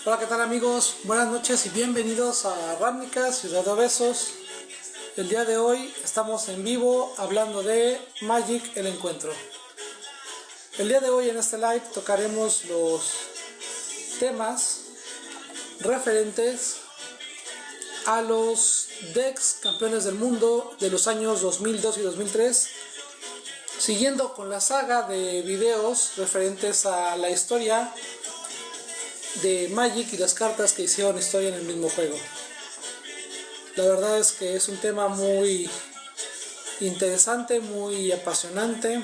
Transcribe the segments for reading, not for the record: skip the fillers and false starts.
Hola, ¿qué tal amigos? Buenas noches y bienvenidos a Ravnica, Ciudad de Obesos. El día de hoy estamos en vivo hablando de Magic el Encuentro. El día de hoy en este live tocaremos los temas referentes a los decks campeones del mundo de los años 2002 y 2003, siguiendo con la saga de videos referentes a la historia de Magic y las cartas que hicieron historia en el mismo juego. La verdad es que es un tema muy interesante, muy apasionante,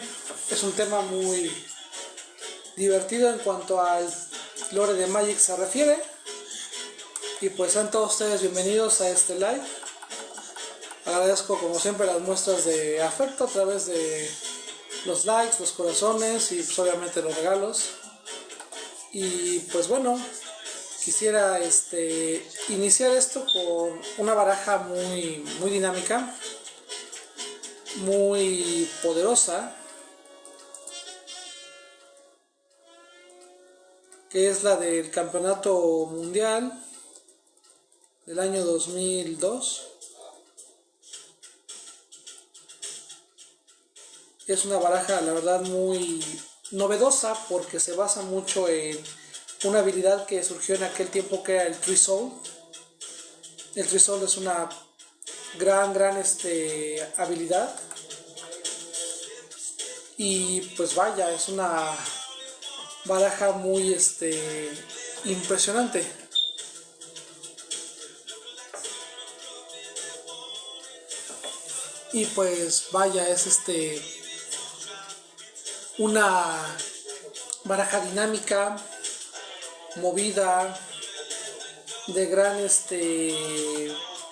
es un tema muy divertido en cuanto al lore de Magic se refiere. Y pues sean todos ustedes bienvenidos a este live. Agradezco como siempre las muestras de afecto a través de los likes, los corazones y pues obviamente los regalos. Y pues bueno, quisiera iniciar esto con una baraja muy dinámica, muy poderosa, que es la del campeonato mundial del año 2002. Es una baraja, la verdad, muy novedosa porque se basa mucho en una habilidad que surgió en aquel tiempo, que era el Tree Soul. El Tree Soul es una gran habilidad. Y pues vaya, es una baraja muy impresionante. Y pues vaya, es una baraja dinámica, movida, de gran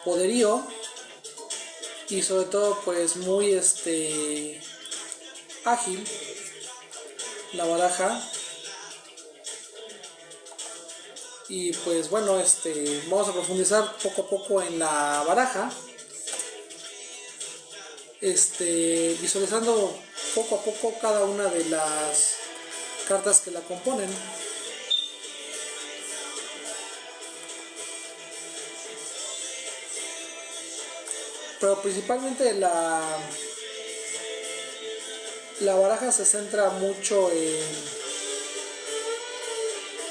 poderío, y sobre todo pues muy ágil la baraja. Y pues bueno, vamos a profundizar poco a poco en la baraja, visualizando poco a poco cada una de las cartas que la componen. Pero principalmente la baraja se centra mucho en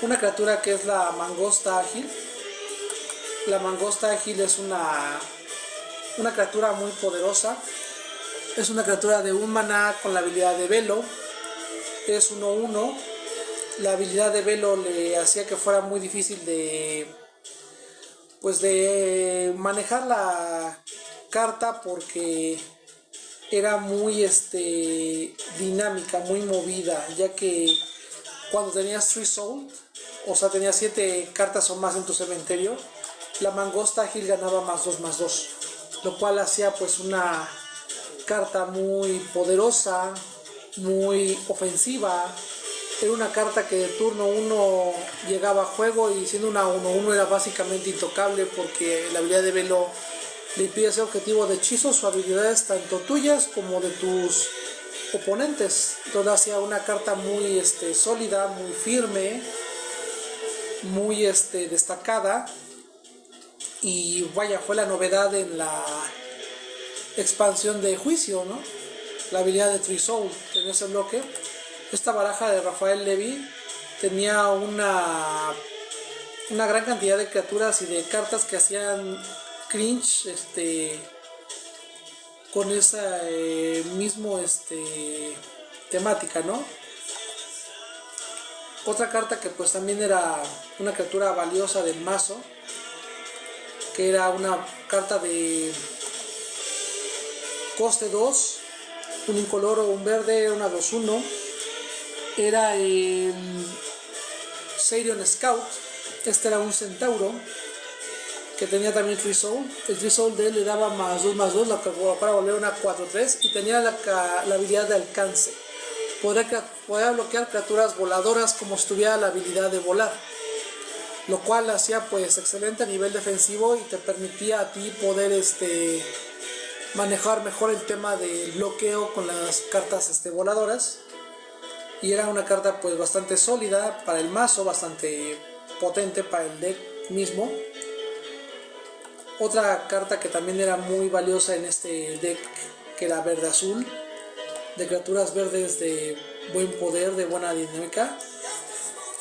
una criatura que es la Mangosta Ágil. La Mangosta Ágil es una criatura muy poderosa. Es una criatura de 1 maná con la habilidad de Velo. Es 1/1. La habilidad de Velo le hacía que fuera muy difícil de manejar la carta, porque era muy dinámica, muy movida, ya que cuando tenías Tree Soul, o sea, tenías 7 cartas o más en tu cementerio, la Mangosta Ágil ganaba +2/+2, lo cual hacía pues una carta muy poderosa, muy ofensiva. Era una carta que de turno 1 llegaba a juego y siendo una 1/1 era básicamente intocable, porque la habilidad de Velo le impide ser objetivo de hechizos o habilidades tanto tuyas como de tus oponentes. Entonces hacía una carta muy sólida, muy firme, muy destacada. Y vaya, fue la novedad en la expansión de Juicio, ¿no? La habilidad de Tree Soul en ese bloque. Esta baraja de Rafael Levy tenía una gran cantidad de criaturas y de cartas que hacían cringe con esa mismo temática, ¿no? Otra carta que pues también era una criatura valiosa del mazo, que era una carta de coste 2, un incoloro, un verde, una 2/1, era el Sirion Scout. Este era un centauro que tenía también Tree Soul. El Tree Soul de él le daba +2/+2, para volver una 4/3, y tenía la habilidad de alcance. Podía bloquear criaturas voladoras como si tuviera la habilidad de volar, lo cual hacía pues excelente a nivel defensivo y te permitía a ti poder manejar mejor el tema del bloqueo con las cartas voladoras. Y era una carta pues bastante sólida para el mazo, bastante potente para el deck mismo. Otra carta que también era muy valiosa en este deck, que era verde azul, de criaturas verdes de buen poder, de buena dinámica,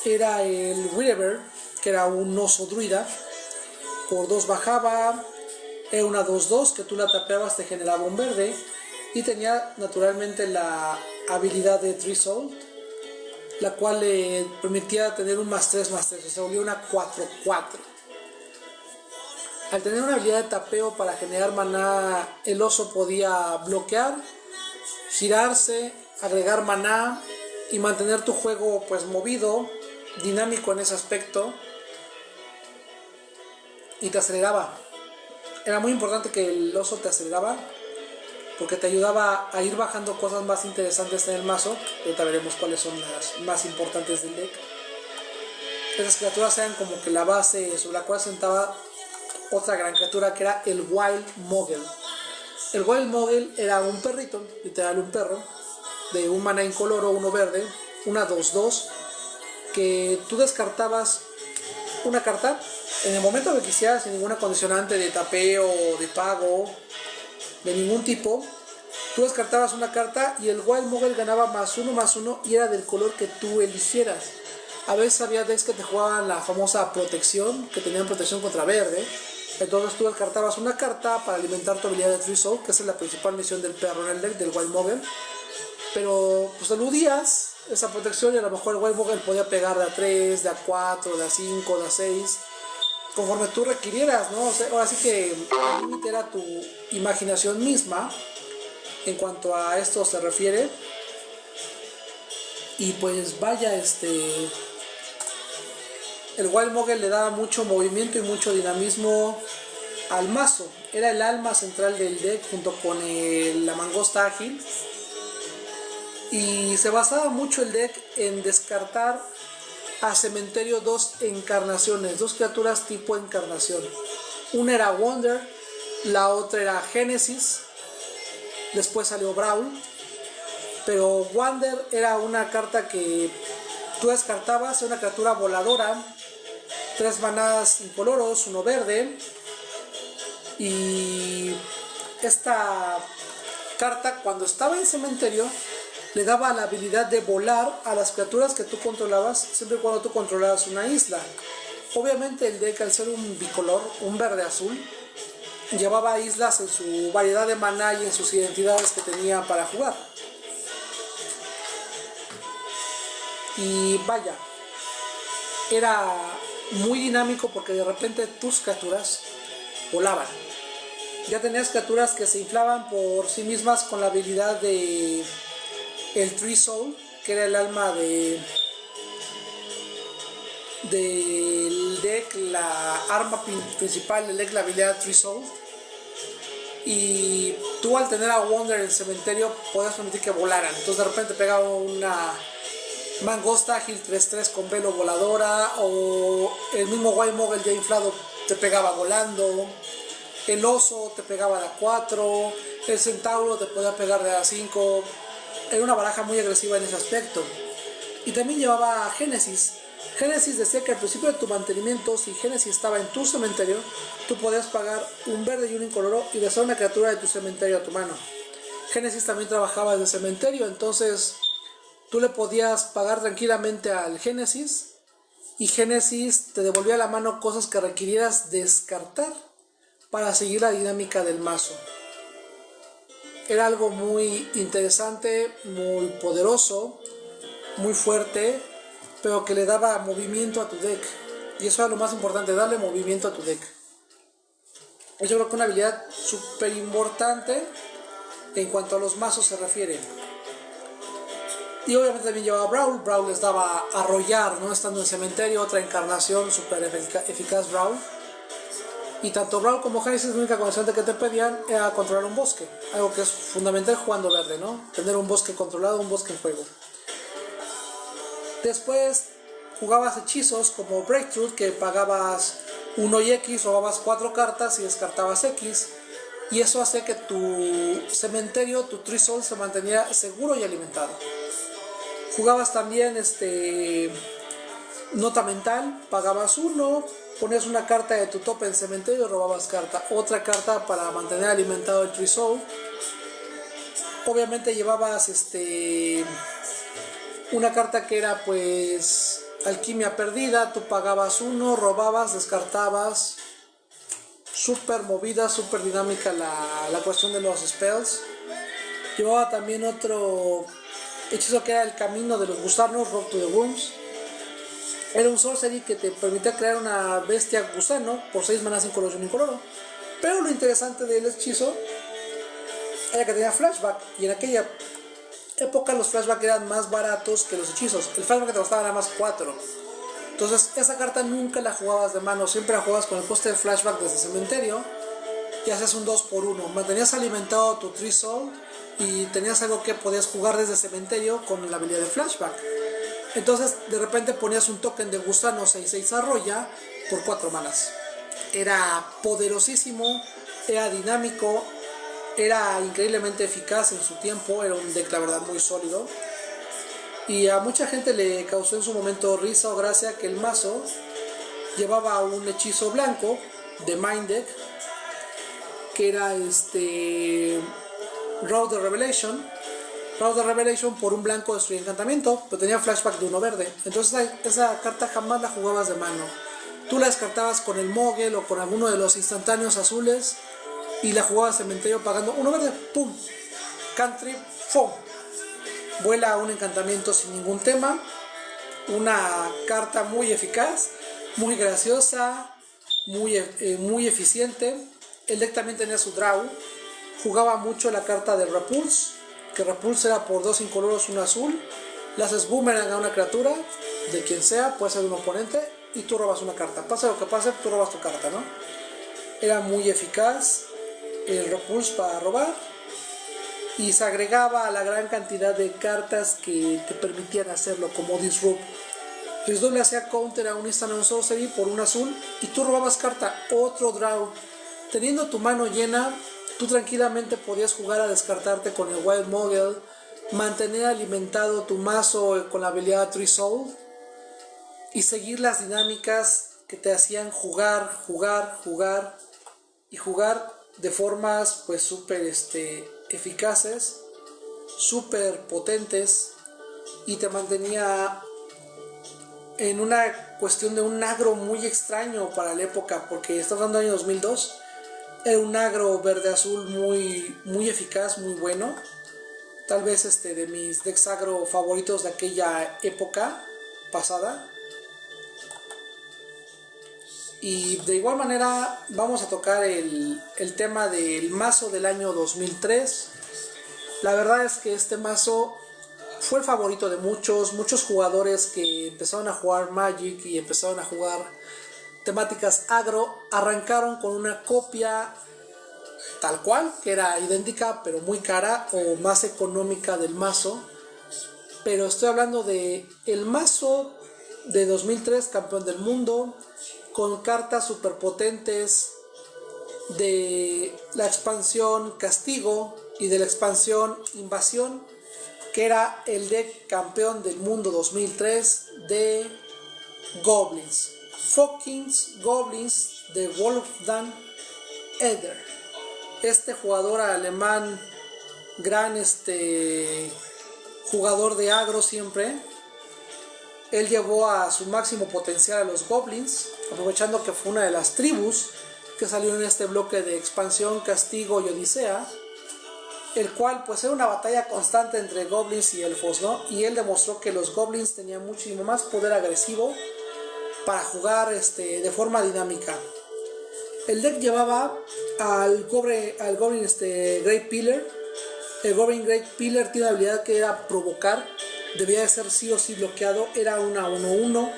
era el Wherever, que era un oso druida. Por 2 bajaba, era una 2-2 que tú la tapeabas, te generaba un verde, y tenía naturalmente la habilidad de Tree Soul, la cual le permitía tener un +3/+3, o sea, volvió una 4-4. Al tener una habilidad de tapeo para generar maná, el oso podía bloquear, girarse, agregar maná y mantener tu juego pues movido, dinámico en ese aspecto, y te aceleraba. Era muy importante que el oso te aceleraba, porque te ayudaba a ir bajando cosas más interesantes en el mazo. Ahorita veremos cuáles son las más importantes del deck. Esas criaturas eran como que la base sobre la cual sentaba otra gran criatura, que era el Wild Mogel. El Wild Mogel era un perrito, literal un perro, de un maná incoloro, uno verde, una 2-2, que tú descartabas una carta en el momento que quisieras, sin ninguna condicionante de tapeo o de pago de ningún tipo. Tú descartabas una carta y el Wild Mogel ganaba +1/+1 y era del color que tú eligieras. A veces había decks que te jugaban la famosa protección, que tenían protección contra verde. Entonces tú descartabas una carta para alimentar tu habilidad de Tree Soul, que esa es la principal misión del perro en el deck, del Wild Mogel. Pero pues eludías esa protección y a lo mejor el Wild Mogel podía pegar de A3, de A4, de A5, de A6, conforme tú requirieras, ¿no? O sea, ahora sí que el límite era tu imaginación misma en cuanto a esto se refiere. Y pues vaya, el Wild Mogel le daba mucho movimiento y mucho dinamismo al mazo. Era el alma central del deck junto con la mangosta ágil. Y se basaba mucho el deck en descartar a cementerio 2 encarnaciones, 2 criaturas tipo encarnación. Una era Wonder, la otra era Genesis, después salió Brawl. Pero Wonder era una carta que tú descartabas, una criatura voladora, 3 manás incoloros, 1 verde. Y esta carta, cuando estaba en cementerio, le daba la habilidad de volar a las criaturas que tú controlabas, siempre y cuando tú controlabas una isla. Obviamente el deck, al ser un bicolor, un verde azul, llevaba islas en su variedad de maná y en sus identidades que tenía para jugar. Y vaya, era muy dinámico porque de repente tus criaturas volaban. Ya tenías criaturas que se inflaban por sí mismas con la habilidad de el Tree Soul, que era el alma del deck, la arma principal del deck, la habilidad Tree Soul. Y tú, al tener a Wonder en el cementerio, podías permitir que volaran. Entonces de repente pegaba una mangosta ágil 3-3 con velo voladora, o el mismo Wild Mogel ya inflado te pegaba volando, el oso te pegaba de A4, el centauro te podía pegar de A5. Era una baraja muy agresiva en ese aspecto. Y también llevaba a Génesis. Génesis decía que al principio de tu mantenimiento, si Génesis estaba en tu cementerio, tú podías pagar un verde y un incoloro y dejar una criatura de tu cementerio a tu mano. Génesis también trabajaba en el cementerio, entonces tú le podías pagar tranquilamente al Génesis y Génesis te devolvía a la mano cosas que requirieras descartar para seguir la dinámica del mazo. Era algo muy interesante, muy poderoso, muy fuerte, pero que le daba movimiento a tu deck. Y eso era lo más importante, darle movimiento a tu deck. Yo creo que una habilidad súper importante en cuanto a los mazos se refiere. Y obviamente también llevaba Brawl. Brawl les daba arrollar, ¿no? Estando en cementerio, otra encarnación súper eficaz Brawl. Y tanto Brawl como Genesis, la única condición que te pedían era controlar un bosque. Algo que es fundamental jugando verde, ¿no? Tener un bosque controlado, un bosque en juego. Después jugabas hechizos como Breakthrough, que pagabas 1 y X, robabas 4 cartas y descartabas X. Y eso hace que tu cementerio, tu Tree Soul, se mantenía seguro y alimentado. Jugabas también Nota mental, pagabas 1, ponías una carta de tu tope en cementerio, robabas carta. Otra carta para mantener alimentado el Tree Soul. Obviamente llevabas una carta que era pues alquimia perdida, tú pagabas 1, robabas, descartabas. Súper movida, súper dinámica la cuestión de los spells. Llevaba también otro hechizo que era el camino de los gusanos, Road to the Worms. Era un sorcery que te permitía crear una bestia gusano por 6 manas incoloro y un incoloro. Pero lo interesante del hechizo era que tenía flashback, y en aquella época los flashbacks eran más baratos que los hechizos. El flashback te costaba nada más 4. Entonces esa carta nunca la jugabas de mano, siempre la jugabas con el coste de flashback desde el cementerio y haces un 2x1. Mantenías alimentado tu Tree Soul y tenías algo que podías jugar desde el cementerio con la habilidad de flashback. Entonces de repente ponías un token de gusano 6/6 arroya por 4 manas. Era poderosísimo, era dinámico, era increíblemente eficaz en su tiempo, era un deck la verdad muy sólido. Y a mucha gente le causó en su momento risa o gracia que el mazo llevaba un hechizo blanco de Mind Deck, que era Road to Revelation. Road to Revelation por un blanco destruye encantamiento, pero tenía flashback de 1 verde. Entonces esa carta jamás la jugabas de mano. Tú la descartabas con el Mogel o con alguno de los instantáneos azules y la jugabas cementerio pagando 1 verde. ¡Pum! Cantrip, ¡fum! Vuela un encantamiento sin ningún tema. Una carta muy eficaz, muy graciosa, muy eficiente. El deck también tenía su draw. Jugaba mucho la carta de Repulse, que Repulse era por 2 incoloros, 1 azul. Le haces boomerang a una criatura, de quien sea, puede ser de un oponente, y tú robas una carta. Pase lo que pase, tú robas tu carta, ¿no? Era muy eficaz el Repulse para robar. Y se agregaba a la gran cantidad de cartas que te permitían hacerlo, como Disrupt. Disrupt le hacía counter a un instant on sorcery por 1 azul y tú robabas carta, otro draw. Teniendo tu mano llena, tú tranquilamente podías jugar a descartarte con el Wild Mogel, mantener alimentado tu mazo con la habilidad Tree Soul y seguir las dinámicas que te hacían jugar de formas pues súper eficaces, súper potentes, y te mantenía en una cuestión de un agro muy extraño para la época, porque estamos hablando del año 2002. Era un agro verde-azul muy eficaz, muy bueno. Tal vez de mis decks agro favoritos de aquella época pasada. Y de igual manera vamos a tocar el tema del mazo del año 2003. La verdad es que este mazo fue el favorito de muchos jugadores que empezaron a jugar Magic y empezaron a jugar temáticas agro. Arrancaron con una copia tal cual, que era idéntica pero muy cara o más económica del mazo. Pero estoy hablando de el mazo de 2003, campeón del mundo, con cartas super potentes de la expansión Castigo y de la expansión Invasión, que era el deck campeón del mundo 2003 de Goblins. Fucking Goblins de Wolfgang Eder. Este jugador alemán, gran jugador de agro siempre. Él llevó a su máximo potencial a los Goblins, aprovechando que fue una de las tribus que salió en este bloque de expansión Castigo y Odisea, el cual pues era una batalla constante entre Goblins y Elfos, ¿no? Y él demostró que los Goblins tenían muchísimo más poder agresivo para jugar de forma dinámica. El deck llevaba al Goblin Great Pillar. El Goblin Great Pillar tiene una habilidad que era provocar. Debía de ser sí o sí bloqueado. Era una 1/1.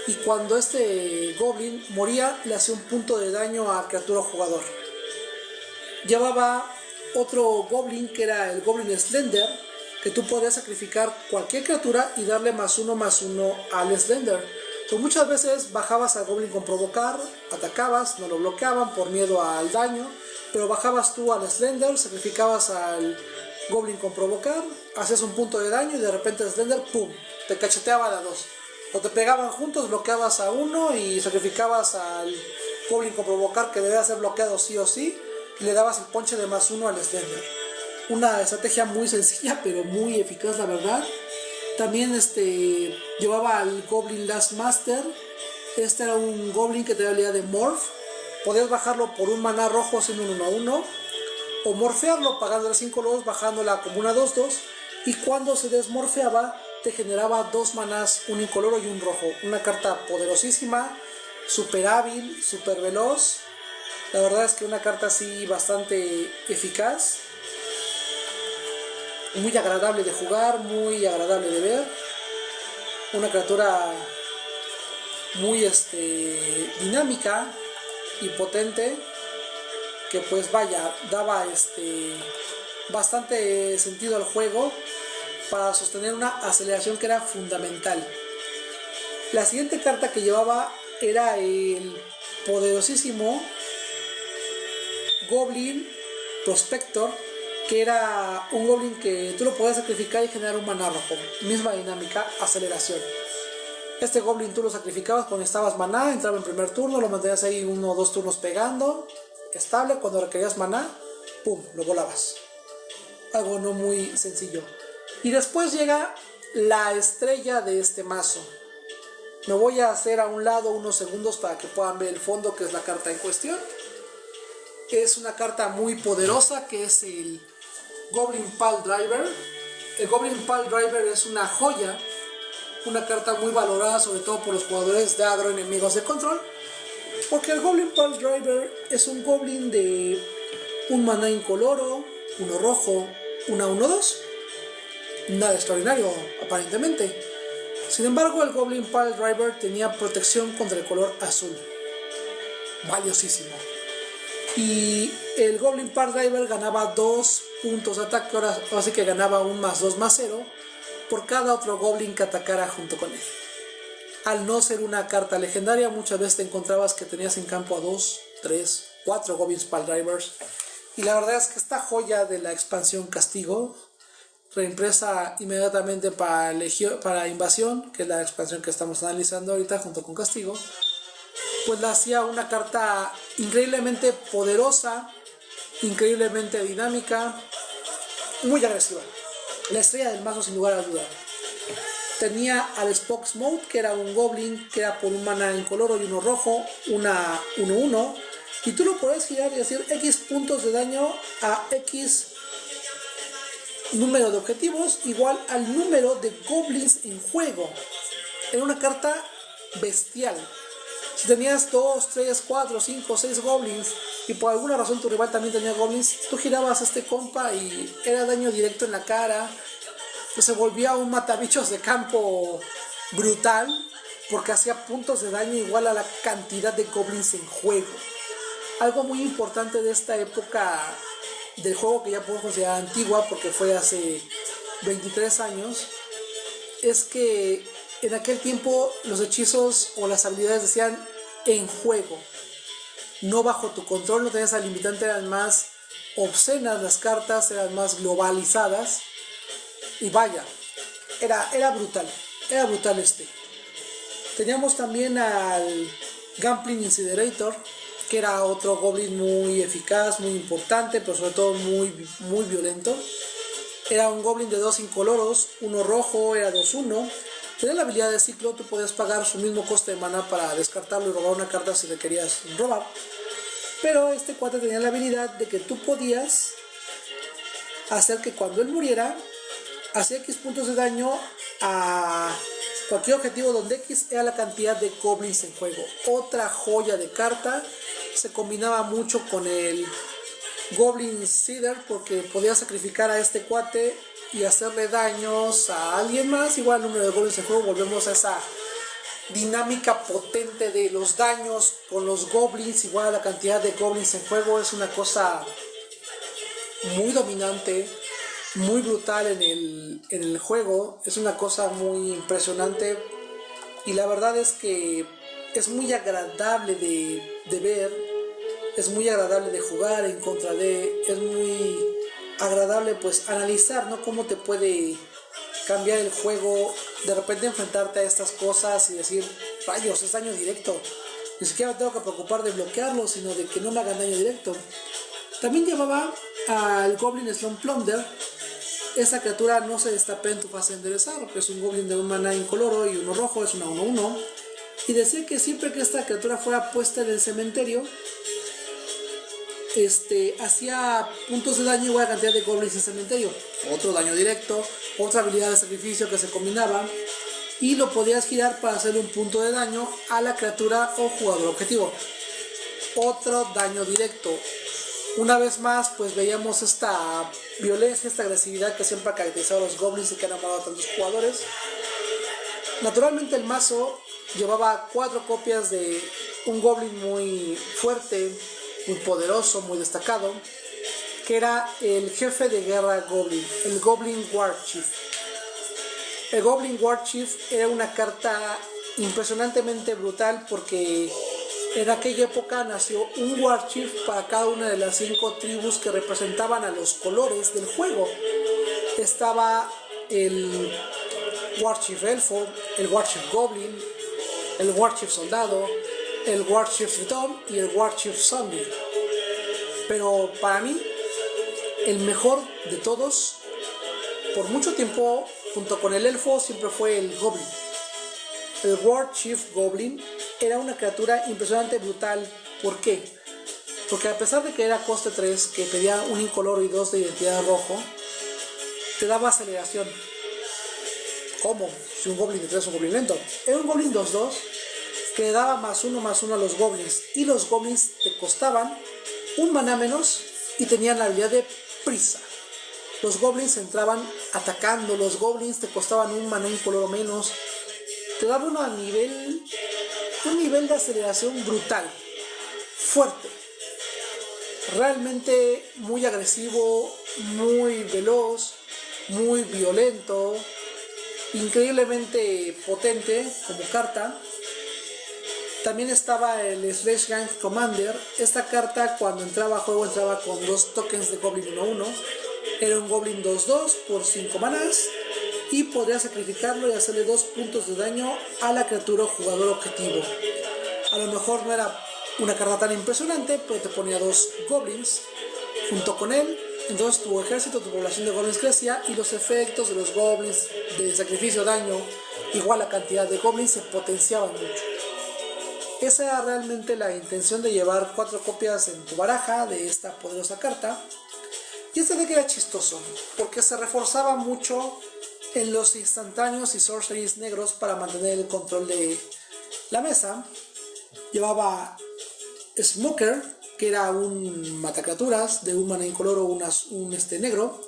Y cuando este Goblin moría, le hacía un punto de daño a criatura o jugador. Llevaba otro Goblin que era el Goblin Slender, que tú podías sacrificar cualquier criatura y darle +1/+1 al Slender. Entonces, muchas veces bajabas al Goblin con provocar, atacabas, no lo bloqueaban por miedo al daño, pero bajabas tú al Slender, sacrificabas al Goblin con provocar, hacías un punto de daño y de repente el Slender, ¡pum!, te cacheteaba a la 2. O te pegaban juntos, bloqueabas a uno y sacrificabas al Goblin con provocar, que debía ser bloqueado sí o sí, y le dabas el ponche de +1 al Slender. Una estrategia muy sencilla pero muy eficaz, la verdad. También llevaba al Goblin Last Master. Este era un Goblin que tenía la habilidad de Morph. Podías bajarlo por un maná rojo haciendo un 1-1, o morfearlo pagándole 5 lobos, bajándola como una 2-2, y cuando se desmorfeaba te generaba 2 manás, un incoloro y un rojo. Una carta poderosísima, súper hábil, súper veloz. La verdad es que una carta así bastante eficaz, muy agradable de jugar, muy agradable de ver. Una criatura muy dinámica y potente, que pues vaya, daba bastante sentido al juego para sostener una aceleración que era fundamental. La siguiente carta que llevaba era el poderosísimo Goblin Prospector, que era un Goblin que tú lo podías sacrificar y generar un maná rojo. Misma dinámica, aceleración. Este Goblin tú lo sacrificabas cuando estabas maná, entraba en primer turno, lo mantenías ahí 1 o 2 turnos pegando, estable. Cuando requerías maná, pum, lo volabas. Algo no muy sencillo. Y después llega la estrella de este mazo. Me voy a hacer a un lado unos segundos para que puedan ver el fondo, que es la carta en cuestión. Es una carta muy poderosa, que es el Goblin Piledriver. El Goblin Piledriver es una joya, una carta muy valorada sobre todo por los jugadores de agro enemigos de control, porque el Goblin Piledriver es un Goblin de un maná incoloro, uno rojo, una 1-2. Nada extraordinario aparentemente. Sin embargo, el Goblin Piledriver tenía protección contra el color azul, valiosísimo. Y el Goblin Piledriver ganaba 2 puntos de ataque, ahora sí que ganaba un +2/+0 por cada otro Goblin que atacara junto con él. Al no ser una carta legendaria, muchas veces te encontrabas que tenías en campo a 2, 3, 4 Goblins Piledrivers. Y la verdad es que esta joya de la expansión Castigo, reimpresa inmediatamente para Invasión, que es la expansión que estamos analizando ahorita junto con Castigo, pues la hacía una carta increíblemente poderosa, increíblemente dinámica, muy agresiva. La estrella del mazo sin lugar a duda. Tenía al Spox Mode, que era un Goblin que era por un mana incoloro y uno rojo, una 1-1, y tú lo podías girar y decir X puntos de daño a X número de objetivos igual al número de Goblins en juego. Era una carta bestial. Si tenías 2, 3, 4, 5, 6 Goblins y por alguna razón tu rival también tenía Goblins, tú girabas a este compa y era daño directo en la cara. Pues se volvía un matabichos de campo brutal, porque hacía puntos de daño igual a la cantidad de Goblins en juego. Algo muy importante de esta época del juego, que ya puedo considerar antigua porque fue hace 23 años, es que en aquel tiempo los hechizos o las habilidades decían en juego, no bajo tu control, no tenías al limitante, eran más obscenas las cartas, eran más globalizadas, y vaya, era brutal Teníamos también al Gunpowder Incinerator, que era otro Goblin muy eficaz, muy importante, pero sobre todo muy violento. Era un Goblin de 2 incoloros, uno rojo, era 2-1. Tenía la habilidad de ciclo, tú podías pagar su mismo coste de mana para descartarlo y robar una carta si le querías robar. Pero este cuate tenía la habilidad de que tú podías hacer que cuando él muriera, hacía X puntos de daño a cualquier objetivo donde X era la cantidad de Goblins en juego. Otra joya de carta. Se combinaba mucho con el Goblin Seeder, porque podía sacrificar a este cuate y hacerle daños a alguien más, igual el número de Goblins en juego. Volvemos a esa dinámica potente de los daños con los Goblins igual a la cantidad de Goblins en juego. Es una cosa muy dominante, muy brutal en el juego. Es una cosa muy impresionante, y la verdad es que es muy agradable de ver, es muy agradable de jugar en contra de, es muy agradable pues analizar, ¿no? Cómo te puede cambiar el juego, de repente enfrentarte a estas cosas y decir, rayos, es daño directo. Ni siquiera me tengo que preocupar de bloquearlo, sino de que no me hagan daño directo. También llevaba al Goblin Slum Plunder. Esa criatura no se destapé en tu fase de enderezar, porque es un Goblin de un maná incoloro y uno rojo, es una 1/1. Y decía que siempre que esta criatura fuera puesta en el cementerio, hacía puntos de daño igual a cantidad de goblins en cementerio. Otro daño directo, otra habilidad de sacrificio que se combinaba, y lo podías girar para hacer un punto de daño a la criatura o jugador objetivo. Otro daño directo. Una vez más, pues veíamos esta violencia, esta agresividad que siempre ha caracterizado a los goblins y que han amado a tantos jugadores. Naturalmente el mazo llevaba 4 copias de un goblin muy fuerte, muy poderoso, muy destacado, que era el jefe de guerra goblin, el Goblin War Chief. El Goblin War Chief era una carta impresionantemente brutal porque en aquella época nació un War Chief para cada una de las 5 tribus que representaban a los colores del juego. Estaba el War Chief Elfo, el War Chief Goblin, el War Chief Soldado, el War Chief Tritón y el War Chief Zombie. Pero para mí, el mejor de todos, por mucho tiempo, junto con el Elfo, siempre fue el Goblin. El War Chief Goblin era una criatura impresionante, brutal. ¿Por qué? Porque a pesar de que era coste 3, que pedía un incoloro y 2 de identidad rojo, te daba aceleración. ¿Cómo? Si un Goblin de 3 es un Goblin lento. Era un Goblin 2/2 que le daba +1/+1 a los Goblins. Y los Goblins te costaban un maná menos y tenían la habilidad de prisa. Los Goblins entraban atacando, los Goblins te costaban un maná incoloro menos. Te daba un nivel de aceleración brutal, fuerte, realmente muy agresivo, muy veloz, muy violento, increíblemente potente como carta. También estaba el Sledgehammer Commander. Esta carta cuando entraba a juego entraba con 2 tokens de Goblin 1/1. Era un Goblin 2/2 por 5 manás. Y podría sacrificarlo y hacerle 2 puntos de daño a la criatura o jugador objetivo. A lo mejor no era una carta tan impresionante, pero te ponía 2 goblins junto con él. Entonces tu ejército, tu población de goblins crecía y los efectos de los goblins de sacrificio, daño, igual a cantidad de goblins, se potenciaban mucho. Esa era realmente la intención de llevar 4 copias en tu baraja de esta poderosa carta. Y este deck era chistoso, porque se reforzaba mucho en los instantáneos y sorceries negros para mantener el control de la mesa. Llevaba Smoker, que era un matacriaturas de un maná incoloro, un negro.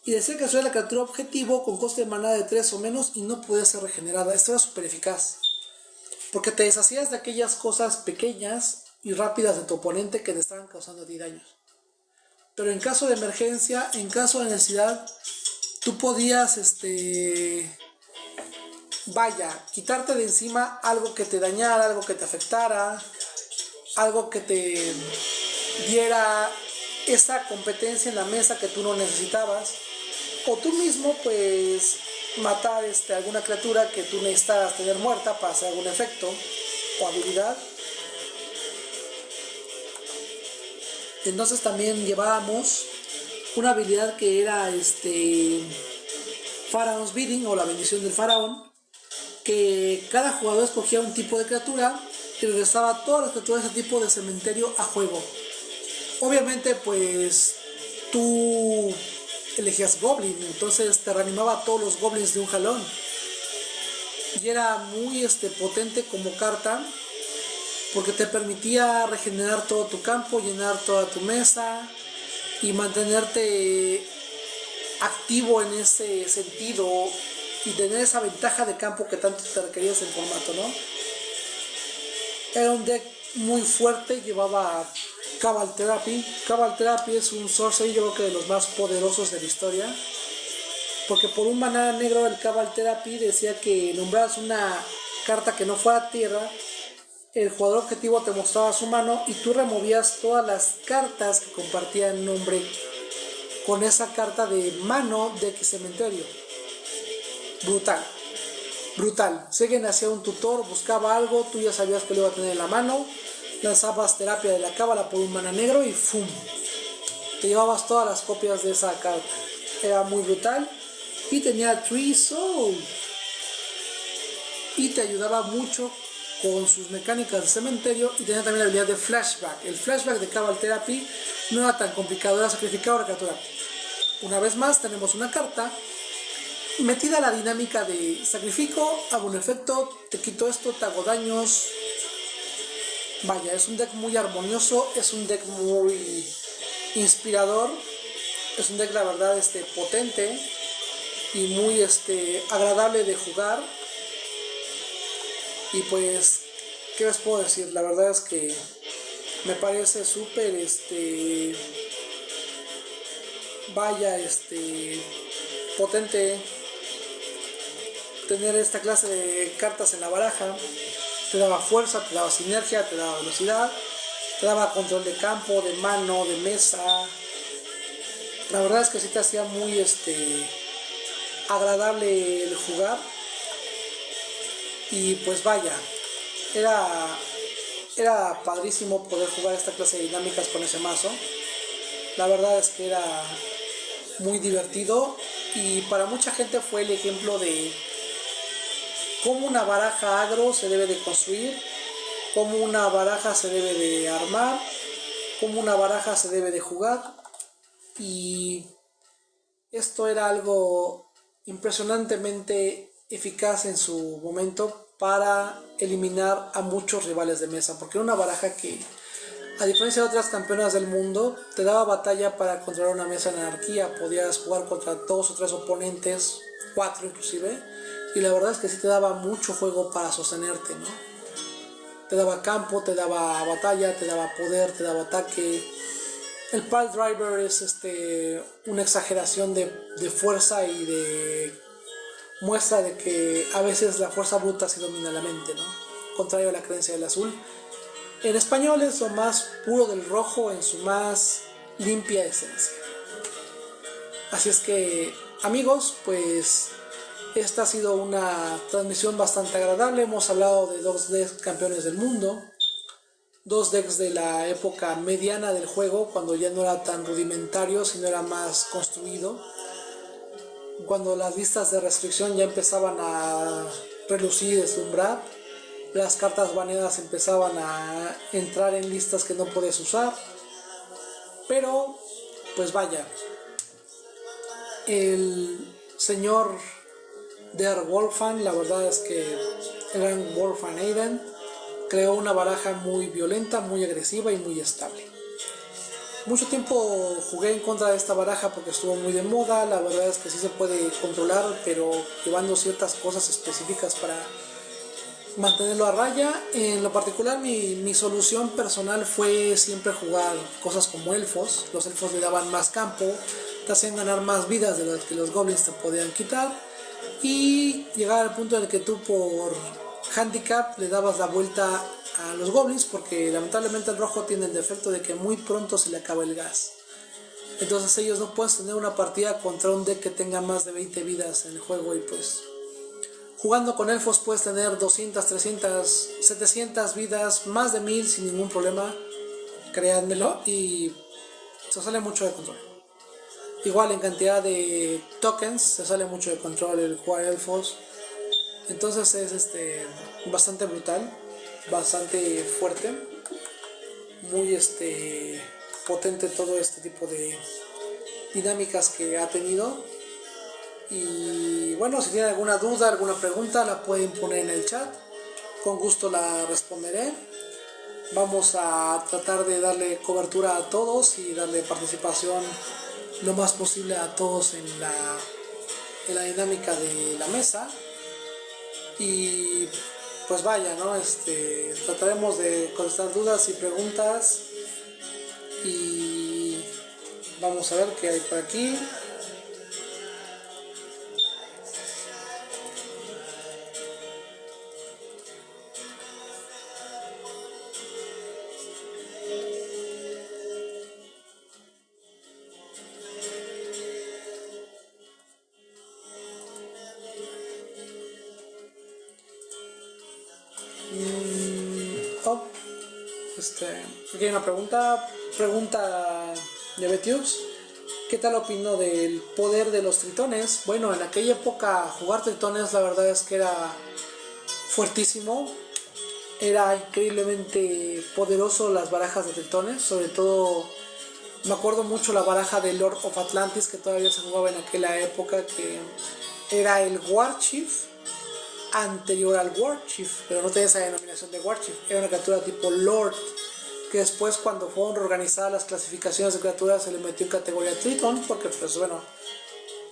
Y decía que era la criatura objetivo con coste de maná de 3 o menos y no podía ser regenerada. Esto era súper eficaz, porque te deshacías de aquellas cosas pequeñas y rápidas de tu oponente que te estaban causando a ti daños. Pero en caso de emergencia, en caso de necesidad, tú podías, quitarte de encima algo que te dañara, algo que te afectara, algo que te diera esa competencia en la mesa que tú no necesitabas. O tú mismo, pues, matar alguna criatura que tú necesitas tener muerta para hacer algún efecto o habilidad. Entonces también llevábamos una habilidad que era Pharaoh's Bidding, o la bendición del faraón, que cada jugador escogía un tipo de criatura y regresaba todas las criaturas de ese tipo de cementerio a juego. Obviamente pues tú elegías Goblin, entonces te reanimaba a todos los Goblins de un jalón. Y era muy potente como carta, porque te permitía regenerar todo tu campo, llenar toda tu mesa y mantenerte activo en ese sentido y tener esa ventaja de campo que tanto te requerías en formato, ¿no? Era un deck muy fuerte, llevaba Cabal Therapy. Cabal Therapy es un sorcery, yo creo que de los más poderosos de la historia, porque por un maná negro el Cabal Therapy decía que nombraras una carta que no fuera tierra, el jugador objetivo te mostraba su mano y tú removías todas las cartas que compartían nombre con esa carta de mano de X cementerio. brutal. Brutal. Si alguien hacía un tutor, buscaba algo, tú ya sabías que lo iba a tener en la mano, lanzabas terapia de la cábala por un mana negro y ¡fum! Te llevabas todas las copias de esa carta. Era muy brutal. Y tenía Tree Soul. Y te ayudaba mucho con sus mecánicas de cementerio. Y tenía también la habilidad de Flashback. El Flashback de Cabal Therapy no era tan complicado, era sacrificar una criatura. Una vez más tenemos una carta metida a la dinámica de sacrifico, hago un efecto, te quito esto, te hago daños. Vaya, es un deck muy armonioso, es un deck muy inspirador, es un deck la verdad potente y muy agradable de jugar. Y pues, ¿qué les puedo decir? La verdad es que me parece súper vaya potente tener esta clase de cartas en la baraja. Te daba fuerza, te daba sinergia, te daba velocidad, te daba control de campo, de mano, de mesa. La verdad es que sí te hacía muy agradable el jugar. Y pues vaya, era padrísimo poder jugar esta clase de dinámicas con ese mazo. La verdad es que era muy divertido y para mucha gente fue el ejemplo de cómo una baraja agro se debe de construir, cómo una baraja se debe de armar, cómo una baraja se debe de jugar. Y esto era algo impresionantemente eficaz en su momento para eliminar a muchos rivales de mesa, porque era una baraja que, a diferencia de otras campeonas del mundo, te daba batalla para controlar una mesa en anarquía. Podías jugar contra 2 o 3 oponentes, 4 inclusive, y la verdad es que sí te daba mucho juego para sostenerte, ¿no? Te daba campo, te daba batalla, te daba poder, te daba ataque. El Pile Driver es una exageración de fuerza y de muestra de que a veces la fuerza bruta sí domina la mente, ¿no? Contrario a la creencia del azul. En español es lo más puro del rojo en su más limpia esencia. Así es que, amigos, pues esta ha sido una transmisión bastante agradable. Hemos hablado de 2 decks campeones del mundo, 2 decks de la época mediana del juego, cuando ya no era tan rudimentario, sino era más construido, cuando las listas de restricción ya empezaban a relucir y deslumbrar, las cartas baneadas empezaban a entrar en listas que no podías usar. Pero pues vaya, el señor Der Wolfan, la verdad es que el gran Wolfan Aiden creó una baraja muy violenta, muy agresiva y muy estable. Mucho tiempo jugué en contra de esta baraja porque estuvo muy de moda. La verdad es que sí se puede controlar, pero llevando ciertas cosas específicas para mantenerlo a raya. En lo particular, mi solución personal fue siempre jugar cosas como elfos. Los elfos le daban más campo, te hacían ganar más vidas de las que los goblins te podían quitar, y llegar al punto en el que tú por handicap le dabas la vuelta a los goblins, porque lamentablemente el rojo tiene el defecto de que muy pronto se le acaba el gas. Entonces ellos no pueden tener una partida contra un deck que tenga más de 20 vidas en el juego, y pues jugando con elfos puedes tener 200, 300, 700 vidas, más de 1000 sin ningún problema, créanmelo, y se sale mucho de control. Igual en cantidad de tokens se sale mucho de control el jugar elfos. Entonces es bastante brutal, bastante fuerte, muy potente todo este tipo de dinámicas que ha tenido. Y bueno, si tienen alguna duda, alguna pregunta, la pueden poner en el chat, con gusto la responderé. Vamos a tratar de darle cobertura a todos y darle participación lo más posible a todos en la dinámica de la mesa. Y pues vaya, ¿no? Trataremos de contestar dudas y preguntas. Y vamos a ver qué hay por aquí. Aquí hay una pregunta de Betiux. ¿Qué tal opino del poder de los tritones? Bueno, en aquella época jugar tritones la verdad es que era fuertísimo. Era increíblemente poderoso las barajas de tritones, sobre todo me acuerdo mucho la baraja de Lord of Atlantis que todavía se jugaba en aquella época, que era el War Chief anterior al War Chief, pero no tenía esa denominación de War Chief, era una criatura tipo Lord, que después cuando fueron reorganizadas las clasificaciones de criaturas se le metió en categoría Triton, porque pues bueno,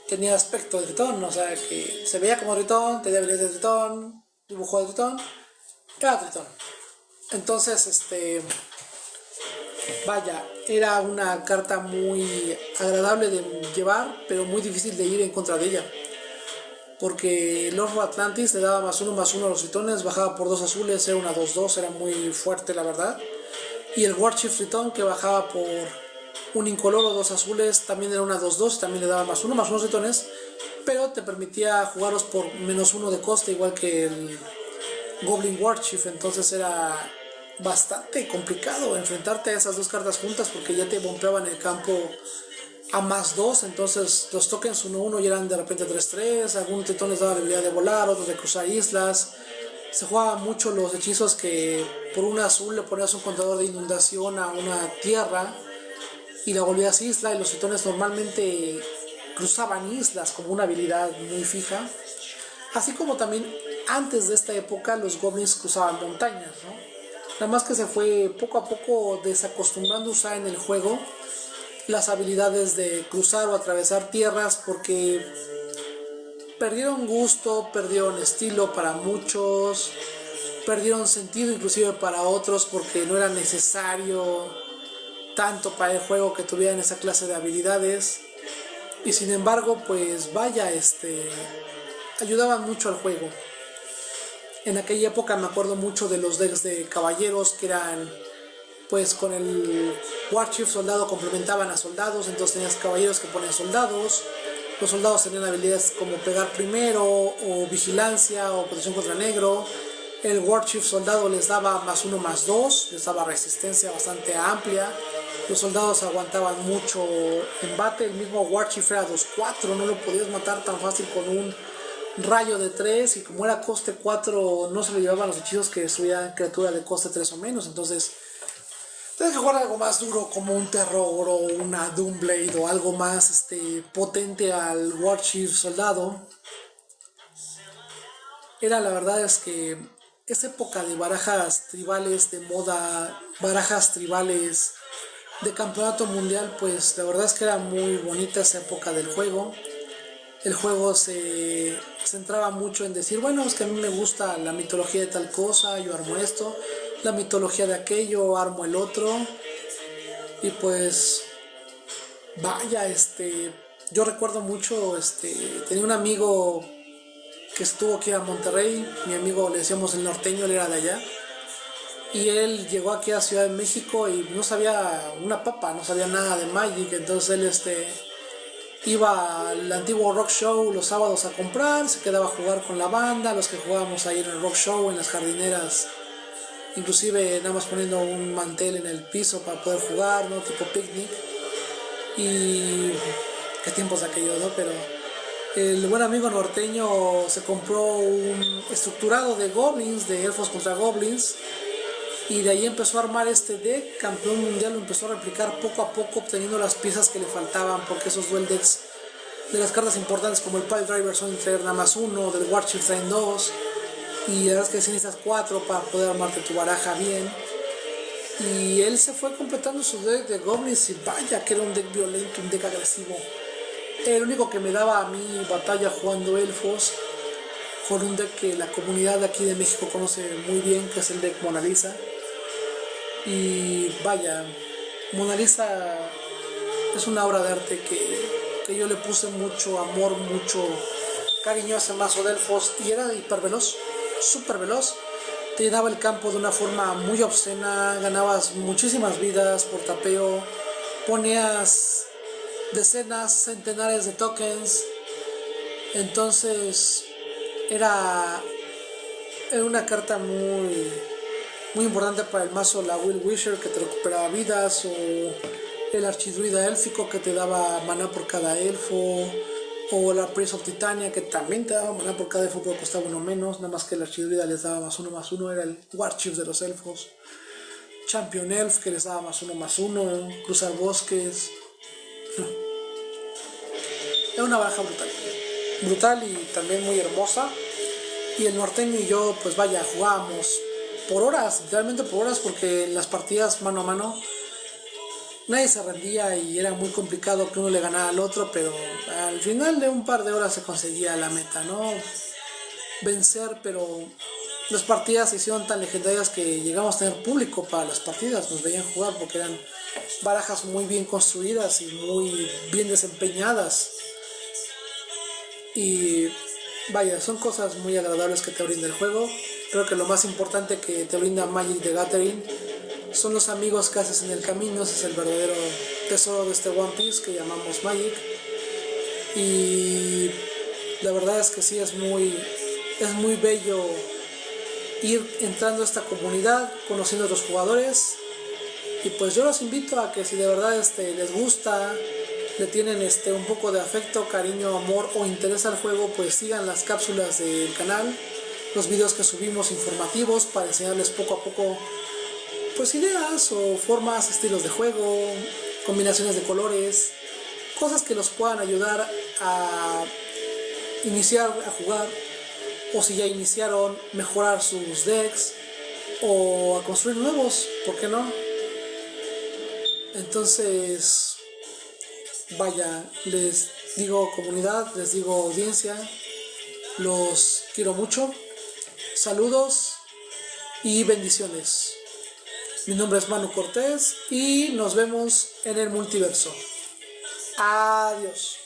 tenía aspecto de Tritón, o sea que se veía como Tritón, tenía habilidades de Tritón, dibujo de Tritón, era Tritón. Entonces, vaya, era una carta muy agradable de llevar, pero muy difícil de ir en contra de ella. Porque Lord of Atlantis le daba +1/+1 a los tritones, bajaba por 2 azules, era una 2/2, era muy fuerte la verdad. Y el War Chief Tritón, que bajaba por un incoloro, 2 azules, también era una 2/2, también le daba +1/+1 a los tritones, pero te permitía jugarlos por -1 de coste, igual que el Goblin War Chief. Entonces era bastante complicado enfrentarte a esas dos cartas juntas, porque ya te bombeaban el campo a +2, entonces los tokens 1/1 ya eran de repente 3/3, algunos tritones daban la habilidad de volar, otros de cruzar islas. Se jugaban mucho los hechizos que por un azul le ponías un contador de inundación a una tierra y la volvías isla, y los tritones normalmente cruzaban islas como una habilidad muy fija. Así como también antes de esta época los goblins cruzaban montañas, ¿no? Nada más que se fue poco a poco desacostumbrando a usar en el juego las habilidades de cruzar o atravesar tierras, porque perdieron gusto, perdieron estilo para muchos, perdieron sentido inclusive para otros, porque no era necesario tanto para el juego que tuvieran esa clase de habilidades. Y sin embargo, pues vaya, ayudaban mucho al juego. En aquella época me acuerdo mucho de los decks de caballeros, que eran pues con el War Chief soldado complementaban a soldados, entonces tenías caballeros que ponían soldados. Los soldados tenían habilidades como pegar primero, o vigilancia, o protección contra negro. El War Chief soldado les daba +1/+2, les daba resistencia bastante amplia. Los soldados aguantaban mucho embate. El mismo War Chief era 2/4, no lo podías matar tan fácil con un rayo de 3, y como era coste 4 no se le llevaban los hechizos que destruían criatura de coste 3 o menos. Entonces tienes que jugar algo más duro, como un terror o una Doomblade, o algo más potente al War Chief soldado. La verdad es que esa época de barajas tribales de moda, barajas tribales de campeonato mundial, pues la verdad es que era muy bonita esa época del juego. El juego se centraba mucho en decir, bueno, es que a mí me gusta la mitología de tal cosa, yo armo esto, la mitología de aquello, armo el otro. Y pues vaya, yo recuerdo mucho, tenía un amigo que estuvo aquí a Monterrey, mi amigo le decíamos el norteño, él era de allá, y él llegó aquí a Ciudad de México y no sabía una papa, no sabía nada de Magic. Entonces él iba al antiguo Rock Show los sábados a comprar, se quedaba a jugar con la banda, los que jugábamos ahí en el Rock Show, en las jardineras, inclusive nada más poniendo un mantel en el piso para poder jugar, ¿no? Tipo picnic. Y qué tiempos aquellos, ¿no? Pero el buen amigo norteño se compró un estructurado de goblins, de elfos contra goblins, y de ahí empezó a armar este deck. Campeón mundial lo empezó a replicar poco a poco, obteniendo las piezas que le faltaban, porque esos duel decks de las cartas importantes como el Pile Driver son traer nada más 1, del War Chief traen 2, y la verdad es que necesitas 4 para poder armarte tu baraja bien. Y él se fue completando su deck de goblins, y vaya que era un deck violento, un deck agresivo. El único que me daba a mí batalla jugando elfos, con un deck que la comunidad de aquí de México conoce muy bien, que es el deck Mona Lisa. Y vaya, Mona Lisa es una obra de arte que yo le puse mucho amor, mucho cariño a ese mazo de elfos, y era hiper veloz, súper veloz. Te llenaba el campo de una forma muy obscena, ganabas muchísimas vidas por tapeo, ponías decenas, centenares de tokens. Entonces era una carta muy muy importante para el mazo la Will Wisher, que te recuperaba vidas, o el Archidruida élfico, que te daba maná por cada elfo, o la Priest of Titania, que también te daba maná por cada elfo, pero costaba uno menos, nada más que el Archidruida les daba +1/+1, era el Warchief de los elfos. Champion Elf, que les daba +1/+1, cruzar bosques. Era una baraja brutal y también muy hermosa. Y el norteño y yo, pues vaya, jugábamos por horas, literalmente por horas, porque en las partidas mano a mano nadie se rendía y era muy complicado que uno le ganara al otro, pero al final de un par de horas se conseguía la meta, ¿no? Vencer, pero las partidas se hicieron tan legendarias que llegamos a tener público para las partidas, nos veían jugar porque eran barajas muy bien construidas y muy bien desempeñadas. Y vaya, son cosas muy agradables que te brinda el juego. Creo que lo más importante que te brinda Magic the Gathering son los amigos que haces en el camino. Ese es el verdadero tesoro de este One Piece que llamamos Magic. Y la verdad es que sí, es muy bello ir entrando a esta comunidad, conociendo a los jugadores. Y pues yo los invito a que si de verdad les gusta, le tienen un poco de afecto, cariño, amor o interés al juego, pues sigan las cápsulas del canal, los videos que subimos informativos para enseñarles poco a poco pues ideas o formas, estilos de juego, combinaciones de colores, cosas que los puedan ayudar a iniciar a jugar, o si ya iniciaron, mejorar sus decks o a construir nuevos, ¿por qué no? Entonces, vaya, les digo comunidad, les digo audiencia, los quiero mucho, saludos y bendiciones. Mi nombre es Manu Cortés y nos vemos en el multiverso. Adiós.